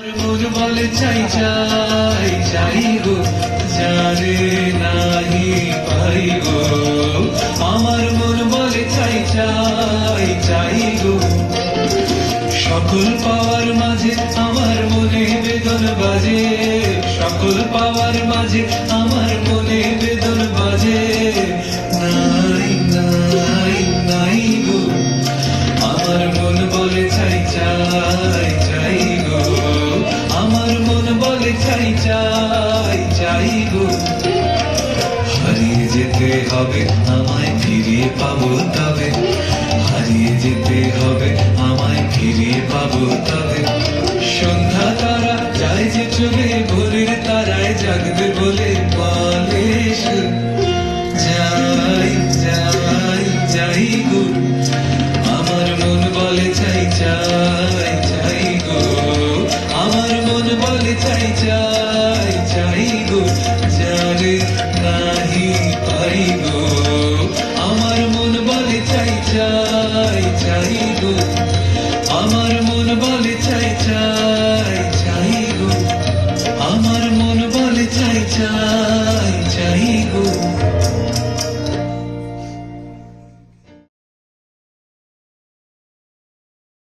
মন বলে চাই চাই চাই গো, যারে নাহি পাই গো। আমার মন বলে চাই চাই চাই গো, সকল পাওয়ার মাঝে আমার মনে বেদন বাজে, সকল পাওয়ার মাঝে আমার মনে বেদন বাজে। নাই নাই নাই গো, আমার মন বলে চাই চাই চাই গো, আমার মন বলে চাই চাই চাই গো। হারিয়ে যেতে হবে আমায় ফিরিয়ে পাবো তবে, হারিয়ে যেতে হবে আমায় ফিরিয়ে পাবো তবে। সন্ধ্যা তারা যায় যে চলে, ভোরের তারায় জাগবে বলে বলে সে। যাই যাই যাই গো, আমার মন বলে চাই চাই চাই গো, আমার মন বলে চাই চাই চাই গো, যারে নাহি পাই গো। আমার মন বলে চাই চাই চাই গো, আমার মন বলে চাই চাই চাই গো, আমার মন বলে চাই চাই।